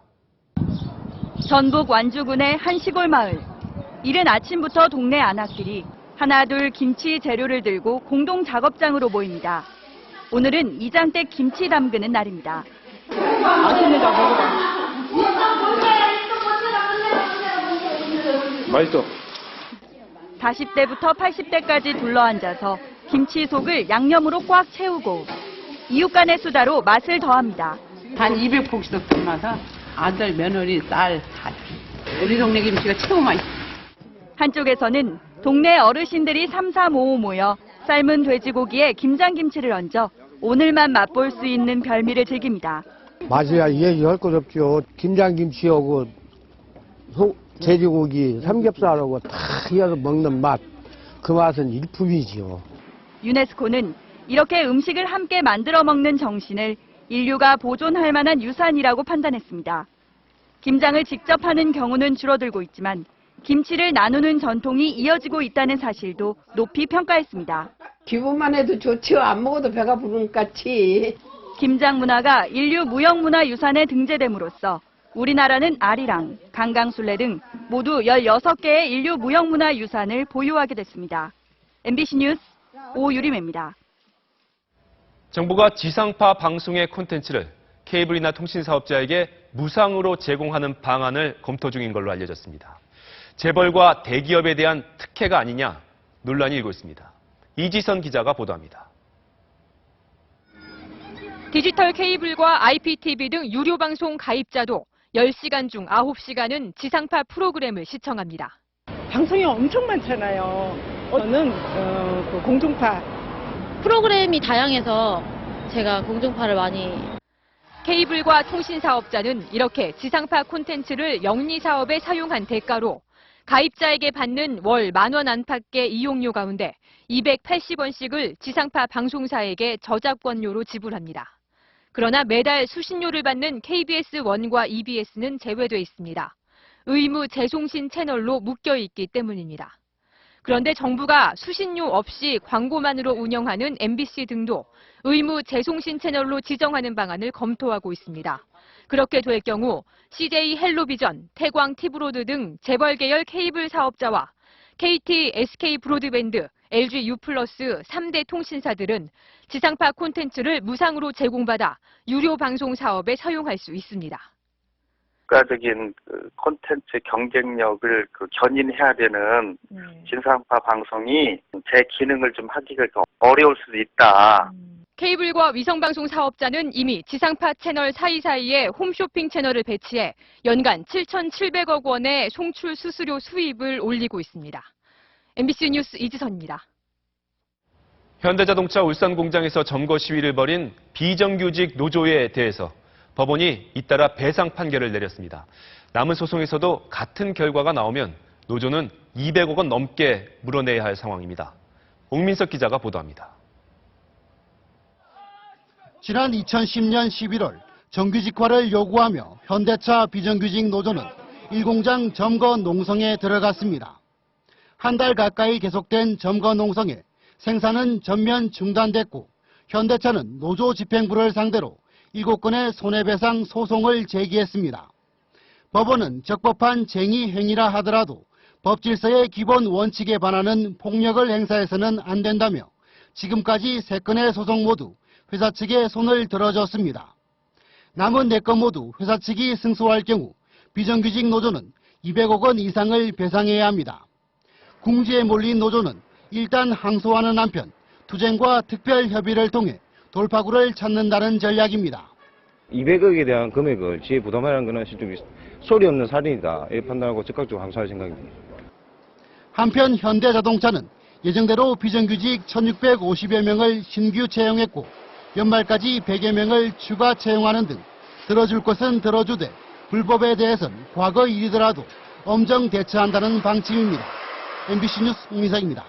전북 완주군의 한 시골 마을. 이른 아침부터 동네 아낙들이 하나둘 김치 재료를 들고 공동 작업장으로 모입니다. 오늘은 이장댁 김치 담그는 날입니다. 맛있는 거 먹어봐. 맛있어. 40대부터 80대까지 둘러앉아서 김치 속을 양념으로 꽉 채우고 이웃 간의 수다로 맛을 더합니다. 단 200포기씩 담아서 아들, 며느리, 딸 다. 우리 동네 김치가 최고 맛있어. 한쪽에서는 동네 어르신들이 삼삼오오 모여 삶은 돼지고기에 김장김치를 얹어 오늘만 맛볼 수 있는 별미를 즐깁니다. 맛이야 얘기할 것 없죠. 김장김치하고 돼지고기, 삼겹살하고 다 이어서 먹는 맛. 그 맛은 일품이지요. 유네스코는 이렇게 음식을 함께 만들어 먹는 정신을 인류가 보존할 만한 유산이라고 판단했습니다. 김장을 직접 하는 경우는 줄어들고 있지만 김치를 나누는 전통이 이어지고 있다는 사실도 높이 평가했습니다. 기분만 해도 좋죠. 안 먹어도 배가 부르는 까치. 김장 문화가 인류 무형문화유산에 등재됨으로써 우리나라는 아리랑, 강강술래 등 모두 16개의 인류 무형문화유산을 보유하게 됐습니다. MBC 뉴스 오유림입니다. 정부가 지상파 방송의 콘텐츠를 케이블이나 통신사업자에게 무상으로 제공하는 방안을 검토 중인 걸로 알려졌습니다. 재벌과 대기업에 대한 특혜가 아니냐 논란이 일고 있습니다. 이지선 기자가 보도합니다. 디지털 케이블과 IPTV 등 유료 방송 가입자도 10시간 중 9시간은 지상파 프로그램을 시청합니다. 방송이 엄청 많잖아요. 저는 공중파. 프로그램이 다양해서 제가 공중파를 많이. 케이블과 통신사업자는 이렇게 지상파 콘텐츠를 영리 사업에 사용한 대가로 가입자에게 받는 월 10,000원 안팎의 이용료 가운데 280원씩을 지상파 방송사에게 저작권료로 지불합니다. 그러나 매달 수신료를 받는 KBS1과 EBS는 제외돼 있습니다. 의무 재송신 채널로 묶여 있기 때문입니다. 그런데 정부가 수신료 없이 광고만으로 운영하는 MBC 등도 의무 재송신 채널로 지정하는 방안을 검토하고 있습니다. 그렇게 될 경우 CJ 헬로비전, 태광 티브로드 등 재벌 계열 케이블 사업자와 KT, SK 브로드밴드, LG U+ 3대 통신사들은 지상파 콘텐츠를 무상으로 제공받아 유료 방송 사업에 사용할 수 있습니다. 국가적인 콘텐츠 경쟁력을 견인해야 되는 지상파 방송이 제 기능을 좀 하기가 어려울 수도 있다. 케이블과 위성방송 사업자는 이미 지상파 채널 사이사이에 홈쇼핑 채널을 배치해 연간 7,700억 원의 송출 수수료 수입을 올리고 있습니다. MBC 뉴스 이지선입니다. 현대자동차 울산 공장에서 점거 시위를 벌인 비정규직 노조에 대해서 법원이 잇따라 배상 판결을 내렸습니다. 남은 소송에서도 같은 결과가 나오면 노조는 200억 원 넘게 물어내야 할 상황입니다. 옥민석 기자가 보도합니다. 지난 2010년 11월 정규직화를 요구하며 현대차 비정규직 노조는 1공장 점거 농성에 들어갔습니다. 한 달 가까이 계속된 점거 농성에 생산은 전면 중단됐고 현대차는 노조 집행부를 상대로 7건의 손해배상 소송을 제기했습니다. 법원은 적법한 쟁의 행위라 하더라도 법 질서의 기본 원칙에 반하는 폭력을 행사해서는 안 된다며 지금까지 3건의 소송 모두 회사 측에 손을 들어줬습니다. 남은 4건 모두 회사 측이 승소할 경우 비정규직 노조는 200억 원 이상을 배상해야 합니다. 궁지에 몰린 노조는 일단 항소하는 한편 투쟁과 특별 협의를 통해 돌파구를 찾는다는 전략입니다. 200억에 대한 금액을 지에 부담하라는 것은 실제 소리 없는 살인이다. 이렇게 판단하고 적극적으로 항소할 생각입니다. 한편 현대자동차는 예정대로 비정규직 1,650여 명을 신규 채용했고 연말까지 100여 명을 추가 채용하는 등 들어줄 것은 들어주되 불법에 대해서는 과거 일이더라도 엄정 대처한다는 방침입니다. MBC 뉴스 옥민석입니다.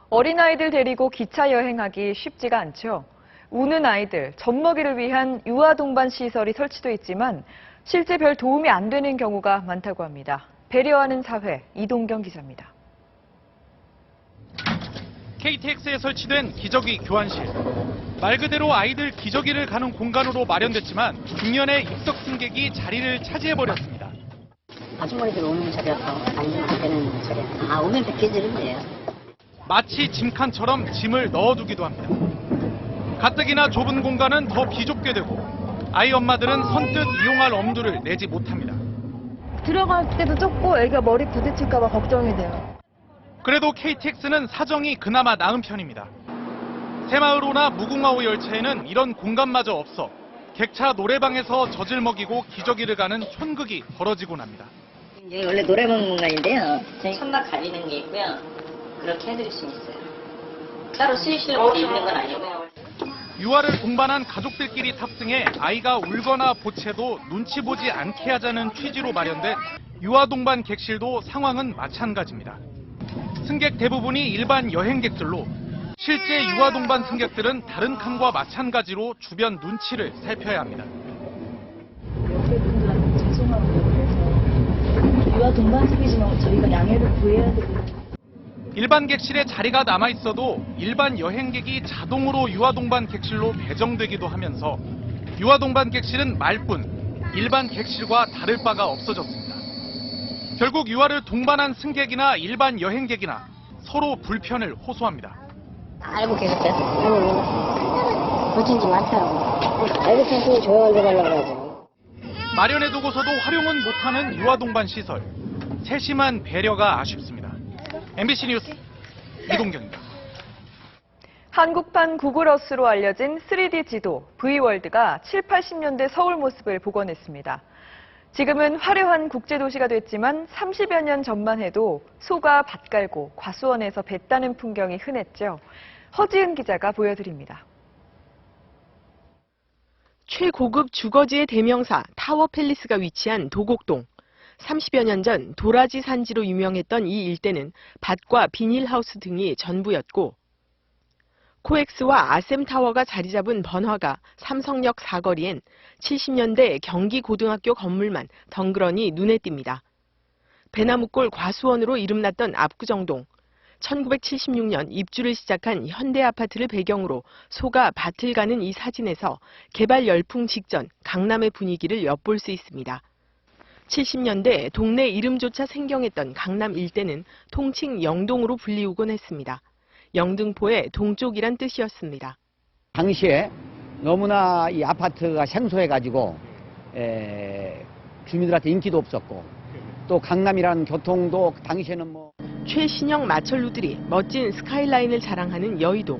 어린아이들 데리고 기차 여행하기 쉽지가 않죠. 우는 아이들, 젖먹이를 위한 유아 동반 시설이 설치돼 있지만 실제 별 도움이 안 되는 경우가 많다고 합니다. 배려하는 사회, 이동경 기자입니다. KTX에 설치된 기저귀 교환실. 말 그대로 아이들 기저귀를 가는 공간으로 마련됐지만 중년의 입석 승객이 자리를 차지해버렸습니다. 아주머니들 오면 저려서 아니면 안 되는 저려. 오면 뺏겨지는 데요. 마치 짐칸처럼 짐을 넣어두기도 합니다. 가뜩이나 좁은 공간은 더 비좁게 되고 아이 엄마들은 선뜻 이용할 엄두를 내지 못합니다. 들어갈 때도 좁고 애가 머리 부딪힐까 봐 걱정이 돼요. 그래도 KTX는 사정이 그나마 나은 편입니다. 새마을호나 무궁화호 열차에는 이런 공간마저 없어 객차 노래방에서 젖을 먹이고 기저귀를 가는 촌극이 벌어지곤 합니다. 여기 원래 노래방 공간인데요. 저희 천막 가리는 게 있고요. 그렇게 해드릴 수 있어요. 따로 수의실로 있는 건 아니고요. 유아를 동반한 가족들끼리 탑승해 아이가 울거나 보채도 눈치 보지 않게 하자는 취지로 마련된 유아 동반 객실도 상황은 마찬가지입니다. 승객 대부분이 일반 여행객들로 실제 유아 동반 승객들은 다른 칸과 마찬가지로 주변 눈치를 살펴야 합니다. 유아 동반석이지만 저희가 양해를 구해야 되고. 일반 객실에 자리가 남아있어도 일반 여행객이 자동으로 유아 동반 객실로 배정되기도 하면서 유아 동반 객실은 말뿐 일반 객실과 다를 바가 없어졌습니다. 결국 유아를 동반한 승객이나 일반 여행객이나 서로 불편을 호소합니다. 알고 계셨어요? 고친지 많더라고. 알고 계셨으면 조용한 데 가려고 하죠. 마련해두고서도 활용은 못하는 유아 동반 시설. 세심한 배려가 아쉽습니다. MBC 뉴스 이동경입니다. 한국판 구글어스로 알려진 3D 지도 V월드가 7, 80년대 서울 모습을 복원했습니다. 지금은 화려한 국제도시가 됐지만 30여 년 전만 해도 소가 밭 갈고 과수원에서 배 따는 풍경이 흔했죠. 허지은 기자가 보여드립니다. 최고급 주거지의 대명사 타워 팰리스가 위치한 도곡동. 30여 년 전 도라지 산지로 유명했던 이 일대는 밭과 비닐하우스 등이 전부였고 코엑스와 아셈타워가 자리 잡은 번화가 삼성역 사거리엔 70년대 경기고등학교 건물만 덩그러니 눈에 띕니다. 배나무골 과수원으로 이름났던 압구정동. 1976년 입주를 시작한 현대아파트를 배경으로 소가 밭을 가는 이 사진에서 개발 열풍 직전 강남의 분위기를 엿볼 수 있습니다. 70년대 동네 이름조차 생경했던 강남 일대는 통칭 영동으로 불리우곤 했습니다. 영등포의 동쪽이란 뜻이었습니다. 당시에 너무나 이 아파트가 생소해가지고 주민들한테 인기도 없었고 또 강남이라는 교통도 당시에는 최신형 마철루들이 멋진 스카이라인을 자랑하는 여의도.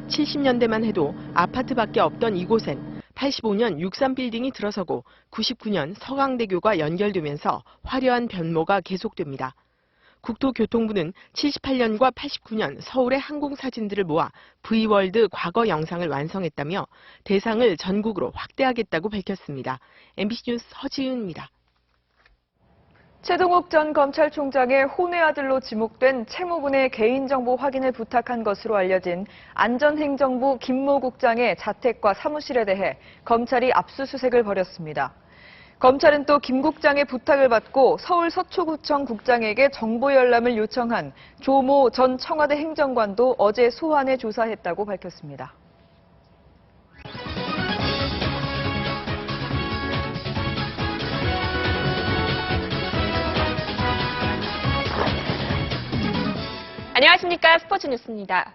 70년대만 해도 아파트밖에 없던 이곳엔 85년 63빌딩이 들어서고 99년 서강대교가 연결되면서 화려한 변모가 계속됩니다. 국토교통부는 78년과 89년 서울의 항공사진들을 모아 V월드 과거 영상을 완성했다며 대상을 전국으로 확대하겠다고 밝혔습니다. MBC 뉴스 허지윤입니다. 최동욱 전 검찰총장의 혼외 아들로 지목된 채무군의 개인정보 확인을 부탁한 것으로 알려진 안전행정부 김모 국장의 자택과 사무실에 대해 검찰이 압수수색을 벌였습니다. 검찰은 또 김 국장의 부탁을 받고 서울 서초구청 국장에게 정보 열람을 요청한 조모 전 청와대 행정관도 어제 소환해 조사했다고 밝혔습니다. 안녕하십니까. 스포츠 뉴스입니다.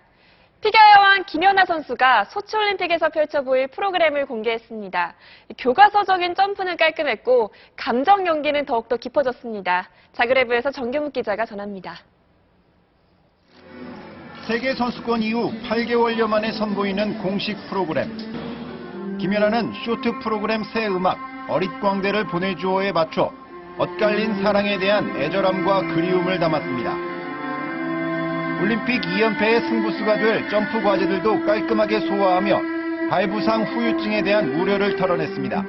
피겨 여왕 김연아 선수가 소치올림픽에서 펼쳐 보일 프로그램을 공개했습니다. 교과서적인 점프는 깔끔했고 감정 연기는 더욱더 깊어졌습니다. 자그레브에서 정규묵 기자가 전합니다. 세계 선수권 이후 8개월여 만에 선보이는 공식 프로그램. 김연아는 쇼트 프로그램 새 음악 어릿광대를 보내주어에 맞춰 엇갈린 사랑에 대한 애절함과 그리움을 담았습니다. 올림픽 2연패의 승부수가 될 점프 과제들도 깔끔하게 소화하며 발부상 후유증에 대한 우려를 털어냈습니다.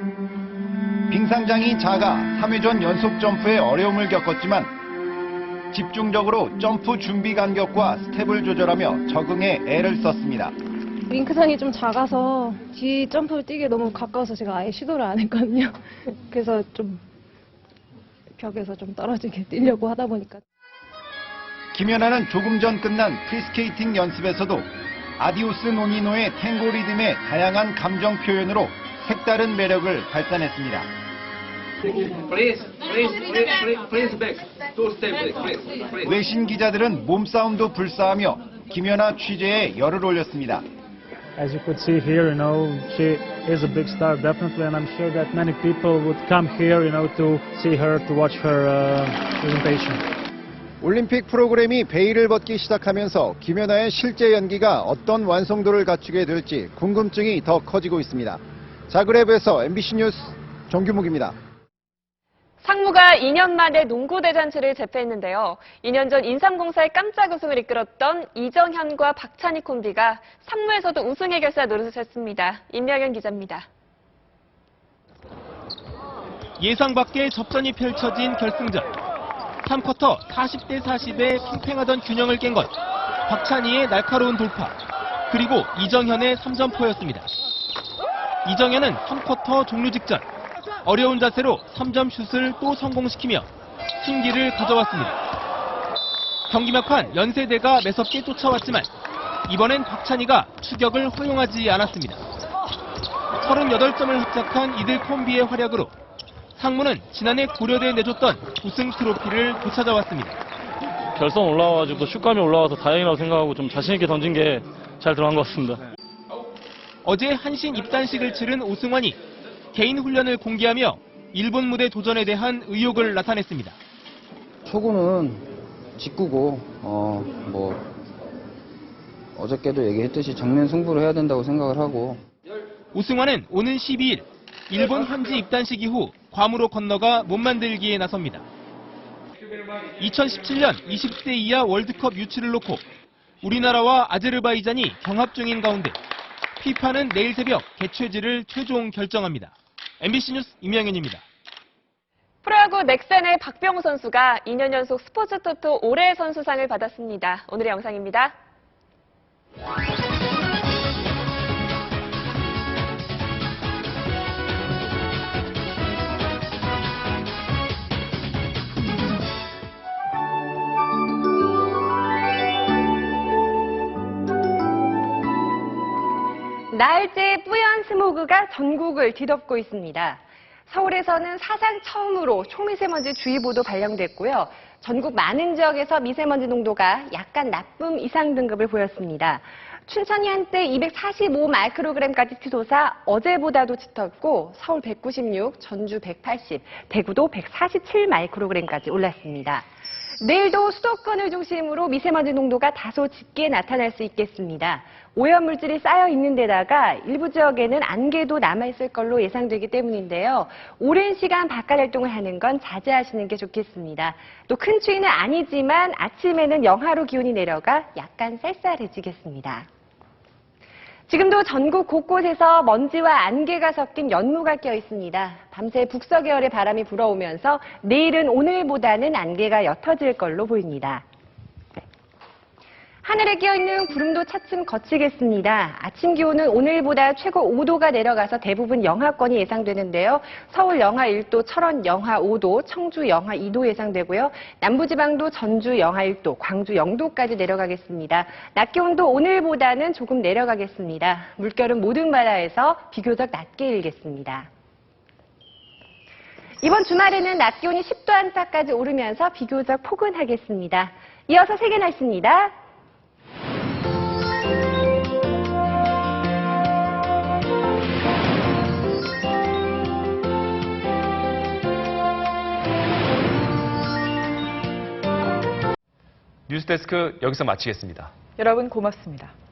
빙상장이 작아 3회전 연속 점프에 어려움을 겪었지만 집중적으로 점프 준비 간격과 스텝을 조절하며 적응에 애를 썼습니다. 링크장이 좀 작아서 뒤 점프 뛰기 너무 가까워서 제가 아예 시도를 안 했거든요. 그래서 좀 벽에서 좀 떨어지게 뛰려고 하다 보니까. 김연아는 조금 전 끝난 프리스케이팅 연습에서도 아디오스 노니노의 탱고 리듬의 다양한 감정 표현으로 색다른 매력을 발산했습니다. 외신 기자들은 몸싸움도 불사하며 김연아 취재에 열을 올렸습니다. As you could see here, she is a big star, definitely, and I'm sure that many people would come here, to see her, to watch her presentation. 올림픽 프로그램이 베일을 벗기 시작하면서 김연아의 실제 연기가 어떤 완성도를 갖추게 될지 궁금증이 더 커지고 있습니다. 자그레브에서 MBC 뉴스 정규묵입니다. 상무가 2년 만에 농구대잔치를 재패했는데요. 2년 전 인삼공사의 깜짝 우승을 이끌었던 이정현과 박찬희 콤비가 상무에서도 우승 해결사 노릇을 했습니다. 임명현 기자입니다. 예상 밖의 접전이 펼쳐진 결승전. 3쿼터 40대 40에 팽팽하던 균형을 깬 것. 박찬희의 날카로운 돌파. 그리고 이정현의 3점포였습니다. 이정현은 3쿼터 종료 직전. 어려운 자세로 3점 슛을 또 성공시키며 승기를 가져왔습니다. 경기 막판 연세대가 매섭게 쫓아왔지만 이번엔 박찬희가 추격을 허용하지 않았습니다. 38점을 합작한 이들 콤비의 활약으로 상무는 지난해 고려대에 내줬던 우승 트로피를 되찾아왔습니다. 결선 올라와가지고 슛감이 올라와서 다행이라고 생각하고 좀 자신 있게 던진 게 잘 들어간 것 같습니다. 어제 한신 입단식을 치른 오승환이 개인 훈련을 공개하며 일본 무대 도전에 대한 의욕을 나타냈습니다. 초구는 직구고 어저께도 얘기했듯이 정면 승부를 해야 된다고 생각을 하고. 오승환은 오는 12일 일본 현지 입단식 이후 괌으로 건너가 몸 만들기에 나섭니다. 2017년 20세 이하 월드컵 유치를 놓고 우리나라와 아제르바이잔이 경합 중인 가운데 피파는 내일 새벽 개최지를 최종 결정합니다. MBC 뉴스 임영현입니다. 프로야구 넥센의 박병호 선수가 2년 연속 스포츠토토 올해의 선수상을 받았습니다. 오늘의 영상입니다. 나흘째 뿌연 스모그가 전국을 뒤덮고 있습니다. 서울에서는 사상 처음으로 초미세먼지 주의보도 발령됐고요. 전국 많은 지역에서 미세먼지 농도가 약간 나쁨 이상 등급을 보였습니다. 춘천이 한때 245 마이크로그램까지 치솟아 어제보다도 짙었고 서울 196, 전주 180, 대구도 147 마이크로그램까지 올랐습니다. 내일도 수도권을 중심으로 미세먼지 농도가 다소 짙게 나타날 수 있겠습니다. 오염물질이 쌓여 있는 데다가 일부 지역에는 안개도 남아있을 걸로 예상되기 때문인데요. 오랜 시간 바깥 활동을 하는 건 자제하시는 게 좋겠습니다. 또 큰 추위는 아니지만 아침에는 영하로 기온이 내려가 약간 쌀쌀해지겠습니다. 지금도 전국 곳곳에서 먼지와 안개가 섞인 연무가 껴 있습니다. 밤새 북서계열의 바람이 불어오면서 내일은 오늘보다는 안개가 옅어질 걸로 보입니다. 하늘에 끼어있는 구름도 차츰 걷히겠습니다. 아침 기온은 오늘보다 최고 5도가 내려가서 대부분 영하권이 예상되는데요. 서울 영하 1도, 철원 영하 5도, 청주 영하 2도 예상되고요. 남부지방도 전주 영하 1도, 광주 0도까지 내려가겠습니다. 낮 기온도 오늘보다는 조금 내려가겠습니다. 물결은 모든 바다에서 비교적 낮게 일겠습니다. 이번 주말에는 낮 기온이 10도 안팎까지 오르면서 비교적 포근하겠습니다. 이어서 세계 날씨입니다. 뉴스데스크 여기서 마치겠습니다. 여러분 고맙습니다.